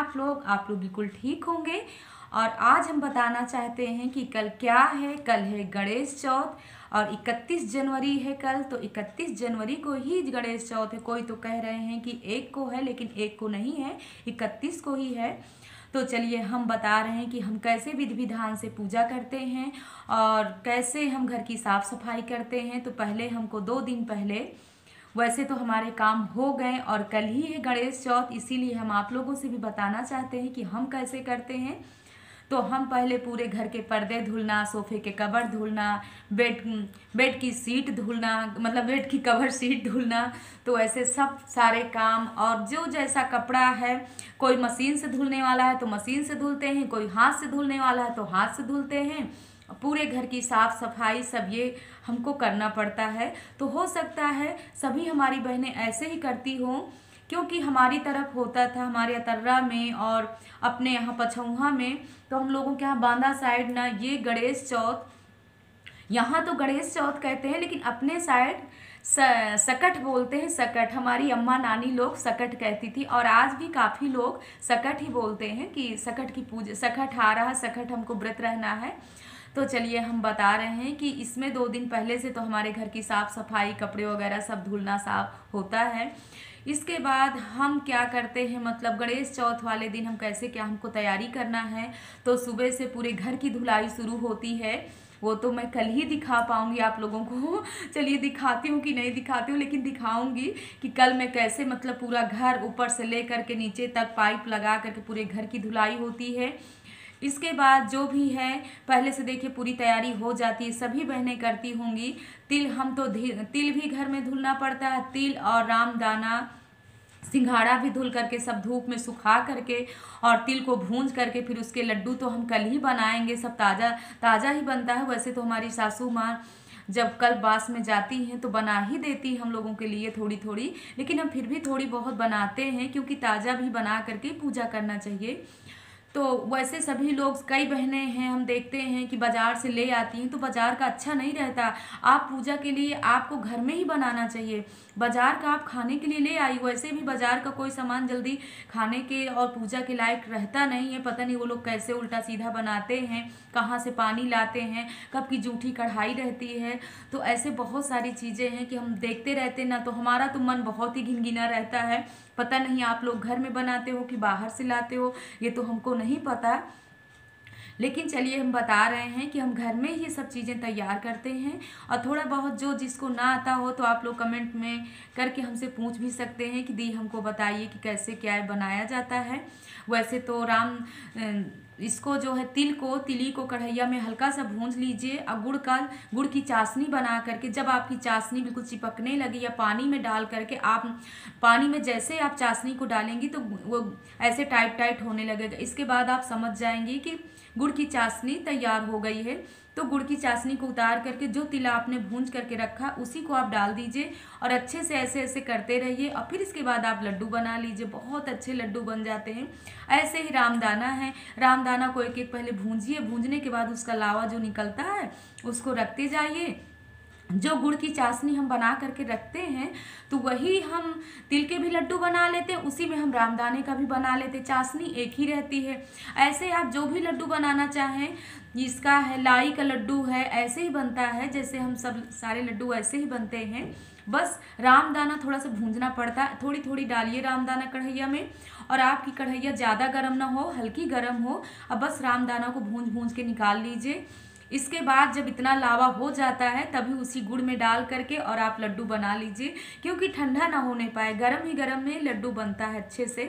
आप लोग बिल्कुल ठीक होंगे। और आज हम बताना चाहते हैं कि कल क्या है। कल है गणेश चौथ और 31 जनवरी है कल। तो 31 जनवरी को ही गणेश चौथ है। कोई तो कह रहे हैं कि 1 को है, लेकिन 1 को नहीं है, 31 को ही है। तो चलिए हम बता रहे हैं कि हम कैसे विधि विधान से पूजा करते हैं और कैसे हम घर की साफ सफाई करते हैं। तो पहले हमको 2 दिन पहले, वैसे तो हमारे काम हो गए और कल ही है गणेश चौथ, इसीलिए हम आप लोगों से भी बताना चाहते हैं कि हम कैसे करते हैं। तो हम पहले पूरे घर के पर्दे धुलना, सोफे के कवर धुलना, बेड की सीट धुलना, मतलब बेड की कवर सीट धुलना, तो ऐसे सब सारे काम। और जो जैसा कपड़ा है, कोई मशीन से धुलने वाला है तो मशीन से धुलते हैं, कोई हाथ से धुलने वाला है तो हाथ से धुलते हैं। पूरे घर की साफ सफाई सब ये हमको करना पड़ता है। तो हो सकता है सभी हमारी बहनें ऐसे ही करती हों, क्योंकि हमारी तरफ होता था, हमारे अतर्रा में और अपने यहाँ पछौहा में। तो हम लोगों के यहाँ बांदा साइड ना ये गणेश चौथ, यहाँ तो गणेश चौथ कहते हैं, लेकिन अपने साइड सकट बोलते हैं। सकट, हमारी अम्मा नानी लोग सकट कहती थी और आज भी काफ़ी लोग सकट ही बोलते हैं कि सकट की पूजा, सकट आ रहा, सकट हमको व्रत रहना है। तो चलिए हम बता रहे हैं कि इसमें 2 दिन पहले से तो हमारे घर की साफ़ सफाई, कपड़े वगैरह सब धुलना साफ होता है। इसके बाद हम क्या करते हैं, मतलब गणेश चौथ वाले दिन हम कैसे क्या हमको तैयारी करना है। तो सुबह से पूरे घर की धुलाई शुरू होती है। वो तो मैं कल ही दिखा पाऊंगी आप लोगों को। चलिए दिखाती हूँ कि नहीं दिखाती हूँ, लेकिन दिखाऊंगी कि कल मैं कैसे, मतलब पूरा घर ऊपर से लेकर के नीचे तक पाइप लगा करके पूरे घर की धुलाई होती है। इसके बाद जो भी है, पहले से देखिए पूरी तैयारी हो जाती है, सभी बहनें करती होंगी। तिल, हम तो तिल भी घर में धुलना पड़ता है, तिल और रामदाना, सिंघाड़ा भी धुल करके सब धूप में सुखा करके और तिल को भूंज करके फिर उसके लड्डू तो हम कल ही बनाएंगे, सब ताज़ा ताज़ा ही बनता है। वैसे तो हमारी सासू माँ जब कल बास में जाती हैं तो बना ही देती हम लोगों के लिए थोड़ी थोड़ी, लेकिन हम फिर भी थोड़ी बहुत बनाते हैं, क्योंकि ताज़ा भी बना करके पूजा करना चाहिए। तो वैसे सभी लोग, कई बहनें हैं हम देखते हैं कि बाज़ार से ले आती हैं, तो बाज़ार का अच्छा नहीं रहता। आप पूजा के लिए आपको घर में ही बनाना चाहिए। बाज़ार का आप खाने के लिए ले आई, वैसे भी बाज़ार का कोई सामान जल्दी खाने के और पूजा के लायक रहता नहीं है। पता नहीं वो लोग कैसे उल्टा सीधा बनाते हैं, कहाँ से पानी लाते हैं, कब की जूठी कढ़ाई रहती है। तो ऐसे बहुत सारी चीज़ें हैं कि हम देखते रहते ना, तो हमारा तो मन बहुत ही घिनघिना रहता है। पता नहीं आप लोग घर में बनाते हो कि बाहर से लाते हो, ये तो हमको नहीं पता। लेकिन चलिए हम बता रहे हैं कि हम घर में ही सब चीज़ें तैयार करते हैं। और थोड़ा बहुत जो जिसको ना आता हो तो आप लोग कमेंट में करके हमसे पूछ भी सकते हैं कि दी हमको बताइए कि कैसे क्या बनाया जाता है। वैसे तो इसको जो है तिली को कढ़ैया में हल्का सा भूंज लीजिए और गुड़ की चाशनी बना करके, जब आपकी चाशनी बिल्कुल चिपकने लगी या पानी में डाल करके, आप पानी में जैसे आप चाशनी को डालेंगी तो वो ऐसे टाइट टाइट होने लगेगा। इसके बाद आप समझ जाएंगी कि गुड़ की चाशनी तैयार हो गई है। तो गुड़ की चाशनी को उतार करके जो तिल आपने भूंज करके रखा उसी को आप डाल दीजिए और अच्छे से ऐसे ऐसे करते रहिए। और फिर इसके बाद आप लड्डू बना लीजिए, बहुत अच्छे लड्डू बन जाते हैं। ऐसे ही रामदाना है, रामदाना को एक एक पहले भूंजिए, भूंजने के बाद उसका लावा जो निकलता है उसको रखते जाइए। जो गुड़ की चाशनी हम बना करके रखते हैं तो वही हम तिल के भी लड्डू बना लेते हैं, उसी में हम रामदाने का भी बना लेते हैं, चाशनी एक ही रहती है। ऐसे आप जो भी लड्डू बनाना चाहें, इसका है लाई का लड्डू है, ऐसे ही बनता है जैसे हम सब सारे लड्डू ऐसे ही बनते हैं। बस रामदाना थोड़ा सा भूंजना पड़ता है, थोड़ी थोड़ी डालिए रामदाना कढ़ैया में। और आपकी कढ़ैया ज़्यादा गर्म ना हो, हल्की गर्म हो। अब बस रामदाना को भूंज भूंज के निकाल लीजिए। इसके बाद जब इतना लावा हो जाता है तभी उसी गुड़ में डाल करके और आप लड्डू बना लीजिए, क्योंकि ठंडा ना होने पाए, गरम ही गरम में लड्डू बनता है अच्छे से।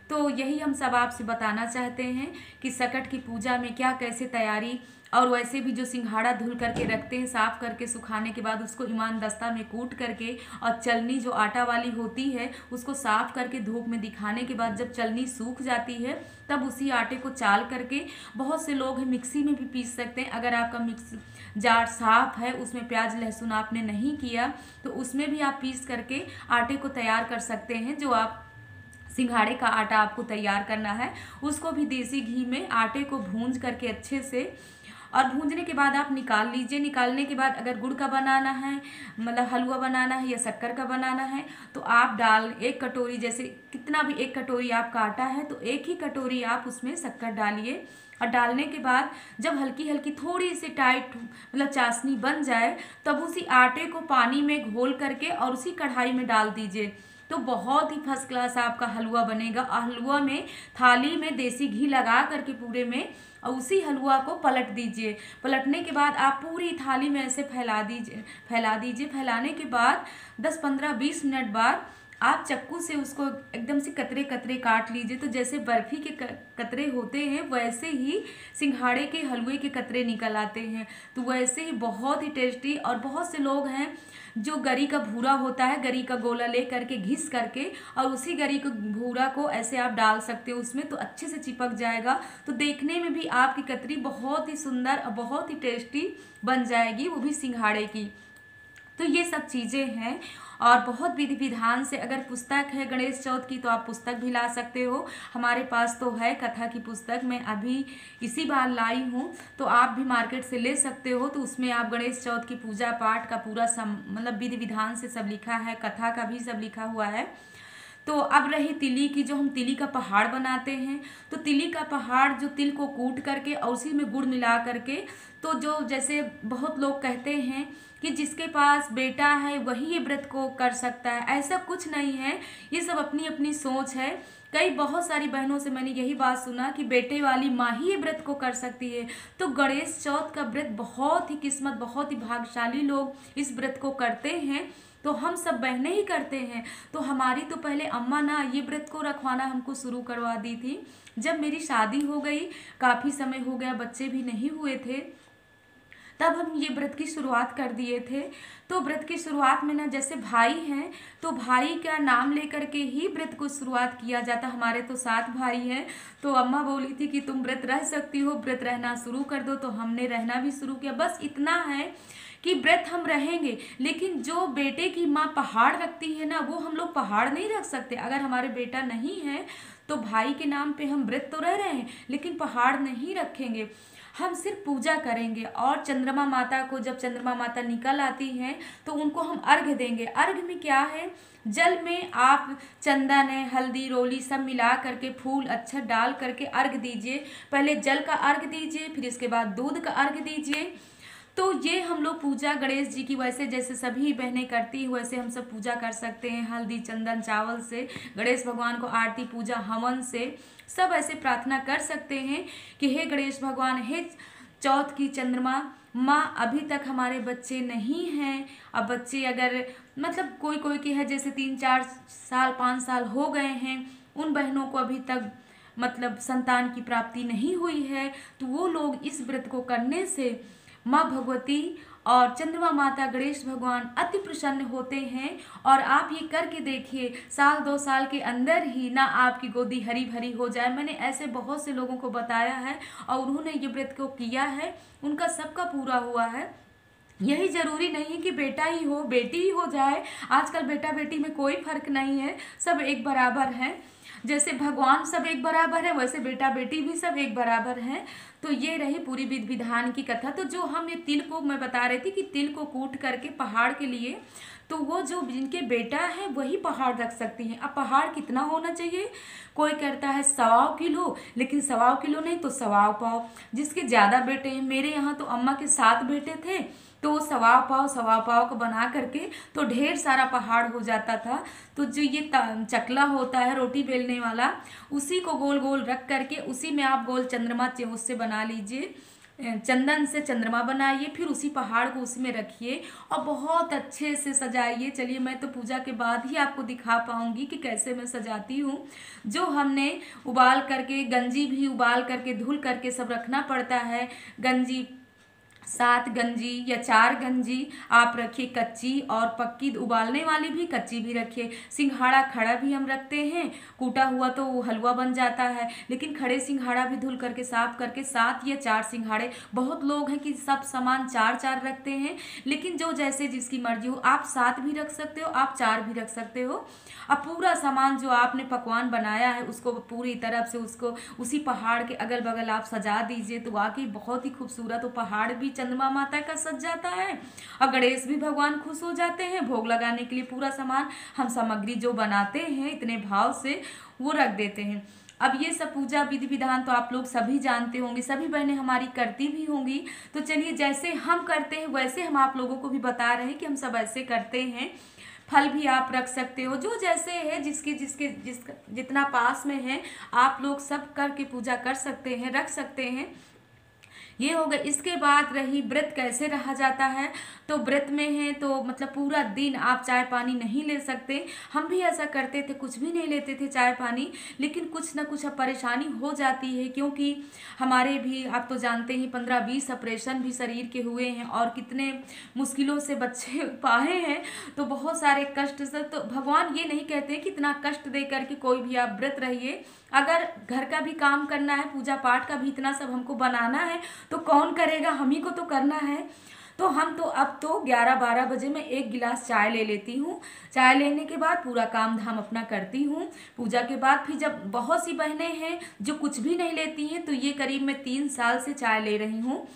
तो यही हम सब आपसे बताना चाहते हैं कि सकट की पूजा में क्या कैसे तैयारी। और वैसे भी जो सिंघाड़ा धुल करके रखते हैं, साफ करके सुखाने के बाद उसको ईमान दस्ता में कूट करके, और चलनी जो आटा वाली होती है उसको साफ करके धूप में दिखाने के बाद जब चलनी सूख जाती है तब उसी आटे को चाल करके, बहुत से लोग मिक्सी में भी पीस सकते हैं। अगर आपका मिक्स जार साफ है, उसमें प्याज लहसुन आपने नहीं किया, तो उसमें भी आप पीस करके आटे को तैयार कर सकते हैं। जो आप सिंघाड़े का आटा आपको तैयार करना है, उसको भी देसी घी में आटे को भूंज करके अच्छे से और भूनने के बाद आप निकाल लीजिए। निकालने के बाद अगर गुड़ का बनाना है, मतलब हलवा बनाना है या शक्कर का बनाना है, तो आप एक कटोरी, जैसे कितना भी, 1 कटोरी आपका आटा है तो 1 ही कटोरी आप उसमें शक्कर डालिए। और डालने के बाद जब हल्की हल्की थोड़ी सी टाइट, मतलब चाशनी बन जाए, तब उसी आटे को पानी में घोल करके और उसी कढ़ाई में डाल दीजिए। तो बहुत ही फर्स्ट क्लास आपका हलवा बनेगा। और हलवा में थाली में देसी घी लगा करके पूरे में, और उसी हलवा को पलट दीजिए। पलटने के बाद आप पूरी थाली में ऐसे फैला दीजिए। फैलाने के बाद 10-15-20 मिनट बाद आप चक्कू से उसको एकदम से कतरे कतरे काट लीजिए। तो जैसे बर्फी के कतरे होते हैं वैसे ही सिंघाड़े के हलवे के कतरे निकल आते हैं। तो वैसे ही बहुत ही टेस्टी। और बहुत से लोग हैं जो गरी का भूरा होता है, गरी का गोला ले करके घिस करके, और उसी गरी को भूरा को ऐसे आप डाल सकते हो उसमें, तो अच्छे से चिपक जाएगा। तो देखने में भी आपकी कतरी बहुत ही सुंदर और बहुत ही टेस्टी बन जाएगी, वो भी सिंघाड़े की। तो ये सब चीज़ें हैं। और बहुत विधि विधान से, अगर पुस्तक है गणेश चौथ की तो आप पुस्तक भी ला सकते हो। हमारे पास तो है कथा की पुस्तक, मैं अभी इसी बार लाई हूँ, तो आप भी मार्केट से ले सकते हो। तो उसमें आप गणेश चौथ की पूजा पाठ का पूरा मतलब विधि विधान से सब लिखा है, कथा का भी सब लिखा हुआ है। तो अब रही तिली की, जो हम तिली का पहाड़ बनाते हैं, तो तिली का पहाड़ जो तिल को कूट करके और उसी में गुड़ मिला करके, तो जो जैसे बहुत लोग कहते हैं कि जिसके पास बेटा है वही ये व्रत को कर सकता है, ऐसा कुछ नहीं है। ये सब अपनी अपनी सोच है। बहुत सारी बहनों से मैंने यही बात सुना कि बेटे वाली माँ ही ये व्रत को कर सकती है। तो गणेश चौथ का व्रत बहुत ही किस्मत, बहुत ही भाग्यशाली लोग इस व्रत को करते हैं। तो हम सब बहनें ही करते हैं। तो हमारी तो पहले अम्मा ना ये व्रत को रखवाना हमको शुरू करवा दी थी। जब मेरी शादी हो गई, काफ़ी समय हो गया, बच्चे भी नहीं हुए थे, तब हम ये व्रत की शुरुआत कर दिए थे। तो व्रत की शुरुआत में ना, जैसे भाई हैं तो भाई का नाम लेकर के ही व्रत को शुरुआत किया जाता। हमारे तो 7 भाई हैं। तो अम्मा बोली थी कि तुम व्रत रह सकती हो, व्रत रहना शुरू कर दो। तो हमने रहना भी शुरू किया। बस इतना है कि व्रत हम रहेंगे, लेकिन जो बेटे की माँ पहाड़ रखती है ना, वो हम लोग पहाड़ नहीं रख सकते। अगर हमारे बेटा नहीं है तो भाई के नाम पे हम व्रत तो रह रहे हैं, लेकिन पहाड़ नहीं रखेंगे। हम सिर्फ पूजा करेंगे। और चंद्रमा माता को, जब चंद्रमा माता निकल आती हैं तो उनको हम अर्घ्य देंगे। अर्घ्य में क्या है, जल में आप चंदन है, हल्दी, रोली सब मिला करके, फूल अक्षत डाल करके अर्घ्य दीजिए। पहले जल का अर्घ्य दीजिए, फिर इसके बाद दूध का अर्घ्य दीजिए। तो ये हम लोग पूजा गणेश जी की वैसे जैसे सभी बहनें करती हैं वैसे हम सब पूजा कर सकते हैं। हल्दी, चंदन, चावल से गणेश भगवान को आरती, पूजा, हवन से सब ऐसे प्रार्थना कर सकते हैं कि हे गणेश भगवान, हे चौथ की चंद्रमा माँ, अभी तक हमारे बच्चे नहीं हैं। अब बच्चे अगर मतलब कोई कोई की है जैसे 3-4 साल 5 साल हो गए हैं, उन बहनों को अभी तक मतलब संतान की प्राप्ति नहीं हुई है, तो वो लोग इस व्रत को करने से माँ भगवती और चंद्रमा माता गणेश भगवान अति प्रसन्न होते हैं। और आप ये करके देखिए, 1-2 साल के अंदर ही ना आपकी गोदी हरी भरी हो जाए। मैंने ऐसे बहुत से लोगों को बताया है और उन्होंने ये व्रत को किया है, उनका सबका पूरा हुआ है। यही जरूरी नहीं है कि बेटा ही हो, बेटी ही हो जाए। आजकल बेटा बेटी में कोई फर्क नहीं है, सब एक बराबर हैं। जैसे भगवान सब एक बराबर है, वैसे बेटा बेटी भी सब एक बराबर हैं। तो ये रही पूरी विधि विधान की कथा। तो जो हम ये तिल को, मैं बता रही थी कि तिल को कूट करके पहाड़ के लिए, तो वो जो जिनके बेटा है वही पहाड़ रख सकती हैं। अब पहाड़ कितना होना चाहिए, कोई कहता है 1.25 किलो, लेकिन 1.25 किलो नहीं तो 1.25 पाव। जिसके ज़्यादा बेटे हैं, मेरे यहाँ तो अम्मा के 7 बेटे थे, तो 1.25 पाव को बना करके तो ढेर सारा पहाड़ हो जाता था। तो जो ये चकला होता है रोटी बेलने वाला, उसी को गोल गोल रख करके उसी में आप गोल चंद्रमा उससे बना लीजिए, चंदन से चंद्रमा बनाइए, फिर उसी पहाड़ को उसी में रखिए और बहुत अच्छे से सजाइए। चलिए, मैं तो पूजा के बाद ही आपको दिखा पाऊंगी कि कैसे मैं सजाती हूँ। जो हमने उबाल करके, गंजी भी उबाल करके धुल करके सब रखना पड़ता है। गंजी 7 गंजी या 4 गंजी आप रखिए, कच्ची और पक्की, उबालने वाली भी कच्ची भी रखिए। सिंघाड़ा खड़ा भी हम रखते हैं, कूटा हुआ तो वो हलवा बन जाता है, लेकिन खड़े सिंघाड़ा भी धुल करके साफ करके 7 या 4 सिंघाड़े। बहुत लोग हैं कि सब सामान 4-4 रखते हैं, लेकिन जो जैसे जिसकी मर्जी हो, आप 7 भी रख सकते हो, आप 4 भी रख सकते हो। अब पूरा सामान जो आपने पकवान बनाया है उसको पूरी तरफ से उसको उसी पहाड़ के अगल बगल आप सजा दीजिए, तो वाकई बहुत ही खूबसूरत वो पहाड़ भी चंद्रमा माता का सज जाता है और गणेश भी भगवान खुश हो जाते हैं। भोग लगाने के लिए पूरा सामान हम सामग्री जो बनाते हैं इतने भाव से वो रख देते हैं। अब ये सब पूजा विधि विधान तो आप लोग सभी जानते होंगे, सभी बहनें हमारी करती भी होंगी। तो चलिए जैसे हम करते हैं वैसे हम आप लोगों को भी बता रहे हैं कि हम सब ऐसे करते हैं। फल भी आप रख सकते हो, जो जैसे है जिसका जितना पास में है आप लोग सब करके पूजा कर सकते हैं, रख सकते हैं। ये हो गया। इसके बाद रही व्रत कैसे रहा जाता है, तो व्रत में है तो मतलब पूरा दिन आप चाय पानी नहीं ले सकते। हम भी ऐसा करते थे, कुछ भी नहीं लेते थे चाय पानी, लेकिन कुछ ना कुछ अब परेशानी हो जाती है, क्योंकि हमारे भी आप तो जानते ही 15-20 ऑपरेशन भी शरीर के हुए हैं और कितने मुश्किलों से बच्चे पाए हैं, तो बहुत सारे कष्ट से। तो भगवान ये नहीं कहते कि इतना कष्ट दे करके कोई भी आप व्रत रहिए। अगर घर का भी काम करना है, पूजा पाठ का भी इतना सब हमको बनाना है, तो कौन करेगा, हम ही को तो करना है। तो हम तो अब तो 11-12 बजे मैं 1 गिलास चाय ले लेती हूँ। चाय लेने के बाद पूरा काम धाम अपना करती हूँ। पूजा के बाद फिर जब बहुत सी बहनें हैं जो कुछ भी नहीं लेती हैं, तो ये करीब मैं 3 साल से चाय ले रही हूँ।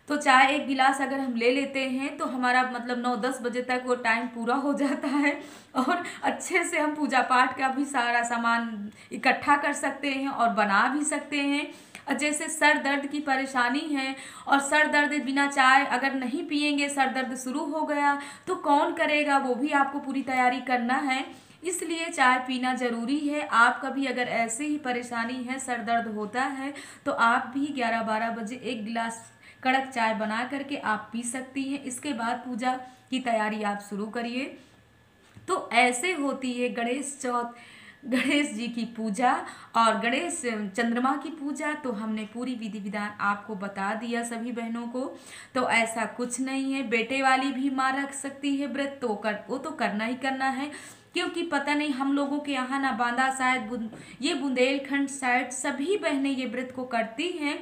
तो चाय 1 गिलास अगर हम ले लेते हैं तो हमारा मतलब 9-10 बजे तक वो टाइम पूरा हो जाता है और अच्छे से हम पूजा पाठ का भी सारा सामान इकट्ठा कर सकते हैं और बना भी सकते हैं। और जैसे सर दर्द की परेशानी है और सर दर्द बिना चाय अगर नहीं पिएंगे, सर दर्द शुरू हो गया तो कौन करेगा, वो भी आपको पूरी तैयारी करना है। इसलिए चाय पीना ज़रूरी है। आप कभी अगर ऐसे ही परेशानी है, सर दर्द होता है, तो आप भी 11-12 बजे 1 गिलास कड़क चाय बना करके आप पी सकती हैं। इसके बाद पूजा की तैयारी आप शुरू करिए। तो ऐसे होती है गणेश चौथ, गणेश जी की पूजा और गणेश चंद्रमा की पूजा। तो हमने पूरी विधि विधान आपको बता दिया सभी बहनों को। तो ऐसा कुछ नहीं है, बेटे वाली भी माँ रख सकती है व्रत, तो वो तो करना ही करना है, क्योंकि पता नहीं हम लोगों के यहाँ ना बांदा शायद ये बुंदेलखंड साइड सभी बहनें ये व्रत को करती हैं।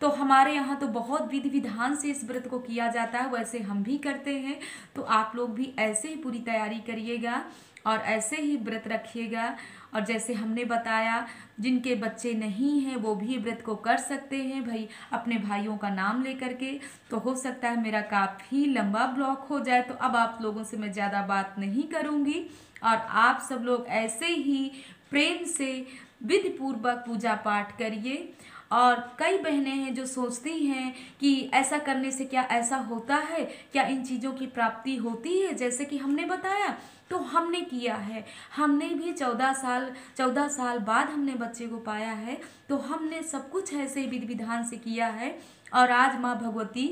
तो हमारे यहाँ तो बहुत विधि विधान से इस व्रत को किया जाता है, वैसे हम भी करते हैं। तो आप लोग भी ऐसे ही पूरी तैयारी करिएगा और ऐसे ही व्रत रखिएगा। और जैसे हमने बताया, जिनके बच्चे नहीं हैं वो भी व्रत को कर सकते हैं भाई, अपने भाइयों का नाम लेकर के। तो हो सकता है मेरा काफ़ी लंबा ब्लॉग हो जाए, तो अब आप लोगों से मैं ज़्यादा बात नहीं करूँगी। और आप सब लोग ऐसे ही प्रेम से विधि पूर्वक पूजा पाठ करिए। और कई बहनें हैं जो सोचती हैं कि ऐसा करने से क्या ऐसा होता है, क्या इन चीज़ों की प्राप्ति होती है, जैसे कि हमने बताया। तो हमने किया है, हमने भी 14 साल बाद हमने बच्चे को पाया है। तो हमने सब कुछ ऐसे विधि विधान से किया है और आज माँ भगवती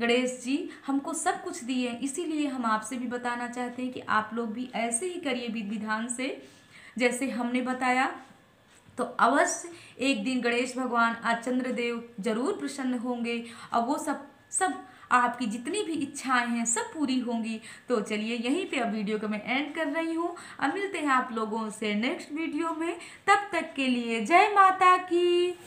गणेश जी हमको सब कुछ दिए। इसीलिए हम आपसे भी बताना चाहते हैं कि आप लोग भी ऐसे ही करिए विधि विधान से जैसे हमने बताया। तो अवश्य एक दिन गणेश भगवान आज चंद्रदेव जरूर प्रसन्न होंगे और वो सब आपकी जितनी भी इच्छाएं हैं सब पूरी होंगी। तो चलिए यहीं पे अब वीडियो को मैं एंड कर रही हूँ। अब मिलते हैं आप लोगों से नेक्स्ट वीडियो में, तब तक के लिए जय माता की।